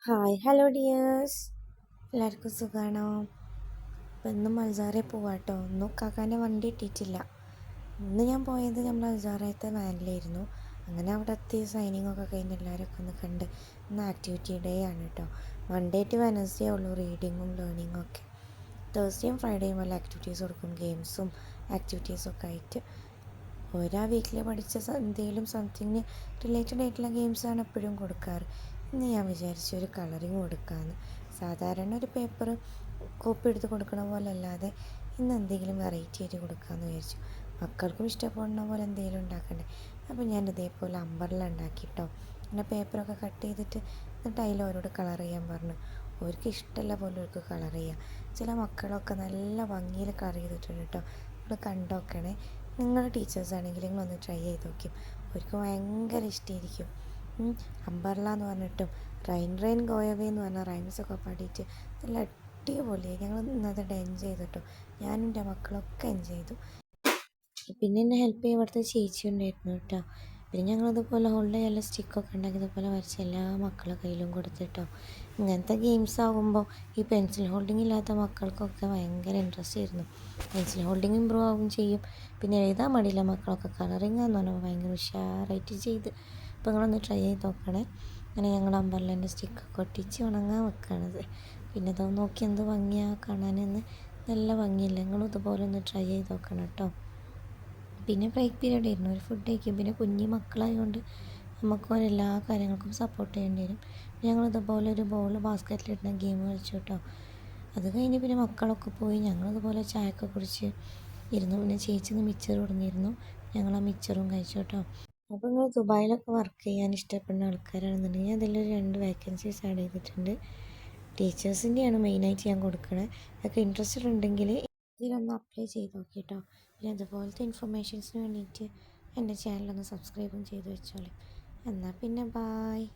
Hi hello dears, എല്ലാവർക്കും സുഖമാണോ? അപ്പോൾ ഇന്ന് മൽസാറെ പോവാട്ടോ. ഒന്നും കാക്കാൻ്റെ വണ്ടി ഇട്ടിട്ടില്ല. ഇന്ന് ഞാൻ പോയത് നമ്മൾ മൽസാറത്തെ വാനിലായിരുന്നു. അങ്ങനെ അവിടെ എത്തി സൈനിങ് ഒക്കെ കഴിഞ്ഞ് എല്ലാവരൊക്കെ ഒന്ന് കണ്ട്. ഇന്ന് ആക്ടിവിറ്റി ഡേ ആണ് കേട്ടോ. മൺഡേ ടു വെനസ്ഡേ ഉള്ളൂ റീഡിങ്ങും ലേണിങ്ങും ഒക്കെ. തേഴ്സ്ഡേയും ഫ്രൈഡേയും വല്ല ആക്ടിവിറ്റീസ് കൊടുക്കും, ഗെയിംസും ആക്ടിവിറ്റീസും ഒക്കെ ആയിട്ട്. ഓരോ വീക്കിൽ പഠിച്ച എന്തെങ്കിലും സംതിങ് റിലേറ്റഡ് ആയിട്ടുള്ള ഗെയിംസാണ് എപ്പോഴും കൊടുക്കാറ്. ഇന്ന് ഞാൻ വിചാരിച്ചു ഒരു കളറിങ് കൊടുക്കാമെന്ന്. സാധാരണ ഒരു പേപ്പർ കോപ്പി എടുത്ത് കൊടുക്കണ പോലെ അല്ലാതെ ഇന്ന് എന്തെങ്കിലും വെറൈറ്റി ആയിട്ട് കൊടുക്കാമെന്ന് വിചാരിച്ചു. മക്കൾക്കും ഇഷ്ടപ്പെടുന്ന പോലെ എന്തെങ്കിലും ഉണ്ടാക്കണ്ടേ. അപ്പോൾ ഞാൻ ഇതേപോലെ അമ്പർല ഉണ്ടാക്കിട്ടോ. പിന്നെ പേപ്പറൊക്കെ കട്ട് ചെയ്തിട്ട് എന്നിട്ട് അതിൽ അവരോട് കളർ ചെയ്യാൻ പറഞ്ഞു. അവർക്ക് ഇഷ്ടമല്ല പോലെ അവർക്ക് കളർ ചെയ്യാം. ചില മക്കളൊക്കെ നല്ല ഭംഗിയിൽ കളർ ചെയ്തിട്ടുണ്ട് കേട്ടോ. നമ്മൾ കണ്ടോക്കണേ. നിങ്ങളുടെ ടീച്ചേഴ്സ് ആണെങ്കിൽ നിങ്ങളൊന്ന് ട്രൈ ചെയ്ത് നോക്കും. അവർക്ക് ഭയങ്കര ഇഷ്ടമായിരിക്കും. അമ്പർല എന്ന് പറഞ്ഞിട്ടും റൈൻ റൈൻ ഗോയവേ എന്ന് പറഞ്ഞ റൈംസൊക്കെ പാടിയിട്ട് നല്ല അടിപൊളിയായി. ഞങ്ങൾ ഇന്നത്തെ ഡേ എൻജോയ് ചെയ്തിട്ടോ. ഞാനും എൻ്റെ മക്കളൊക്കെ എൻജോയ് ചെയ്തു. പിന്നെ എന്നെ ഹെൽപ്പ് ചെയ്യാൻ ഇവിടുത്തെ ചേച്ചി ഉണ്ടായിരുന്നു കേട്ടോ. പിന്നെ ഞങ്ങളിതുപോലെ ഹോളിൽ നല്ല സ്റ്റിക്കൊക്കെ ഉണ്ടാക്കി ഇതുപോലെ വരച്ച് എല്ലാ മക്കളുടെ കയ്യിലും കൊടുത്തിട്ടോ. ഇങ്ങനത്തെ ഗെയിംസ് ആകുമ്പോൾ ഈ പെൻസിൽ ഹോൾഡിംഗ് ഇല്ലാത്ത മക്കൾക്കൊക്കെ ഭയങ്കര ഇൻട്രസ്റ്റ് ആയിരുന്നു. പെൻസിൽ ഹോൾഡിംഗ് ഇമ്പ്രൂവ് ആവുകയും ചെയ്യും. പിന്നെ എഴുതാൻ മടിയില്ല മക്കളൊക്കെ. കളറിങ് എന്ന് പറഞ്ഞാൽ ഭയങ്കര ഉഷാറായിട്ട് ചെയ്ത്. അപ്പോൾ നിങ്ങളൊന്ന് ട്രൈ ചെയ്ത് നോക്കണേ. അങ്ങനെ ഞങ്ങൾ അമ്പർലേൻ്റെ സ്റ്റിക്കൊക്കെ ഒട്ടിച്ച് ഉണങ്ങാൻ വെക്കുകയാണത്. പിന്നെ അത് നോക്കി എന്ത് ഭംഗിയാണ് കാണാനെന്ന്. നല്ല ഭംഗിയില്ല. നിങ്ങളും ഇതുപോലെ ഒന്ന് ട്രൈ ചെയ്ത് നോക്കണം കേട്ടോ. പിന്നെ ബ്രേക്ക് പീരീഡ് ആയിരുന്നു. ഒരു ഫുഡ് കഴിക്കും. പിന്നെ കുഞ്ഞു മക്കളായതുകൊണ്ട് നമുക്ക് എല്ലാ കാര്യങ്ങൾക്കും സപ്പോർട്ട് ചെയ്യേണ്ടി വരും. ഞങ്ങളിതുപോലെ ഒരു ബോൾ ബാസ്ക്കറ്റിലിടുന്ന ഗെയിം കളിച്ചു കേട്ടോ. അത് കഴിഞ്ഞ് പിന്നെ മക്കളൊക്കെ പോയി. ഞങ്ങളിതുപോലെ ചായയൊക്കെ കുടിച്ച് ഇരുന്നു. പിന്നെ ചേച്ചിന്ന് മിച്ചർ കൊടുന്നിരുന്നു. ഞങ്ങൾ ആ മിച്ചറും കഴിച്ചു കേട്ടോ. അപ്പോൾ നിങ്ങൾ ദുബായിലൊക്കെ വർക്ക് ചെയ്യാൻ ഇഷ്ടപ്പെടുന്ന ആൾക്കാരാണെന്നുണ്ടെങ്കിൽ അതിലൊരു 2 വേക്കൻസീസ് ആഡ് ചെയ്തിട്ടുണ്ട്. ടീച്ചേഴ്സിൻ്റെയാണ് മെയിനായിട്ട് ഞാൻ കൊടുക്കണത്. അതൊക്കെ ഇൻട്രസ്റ്റഡ് ഉണ്ടെങ്കിൽ ഇതിലൊന്ന് അപ്ലൈ ചെയ്ത് നോക്കി കേട്ടോ. പിന്നെ അതുപോലത്തെ ഇൻഫർമേഷൻസിന് വേണ്ടിയിട്ട് എൻ്റെ ചാനലൊന്ന് സബ്സ്ക്രൈബും ചെയ്ത് വെച്ചോളി. എന്നാൽ പിന്നെ ബായ്.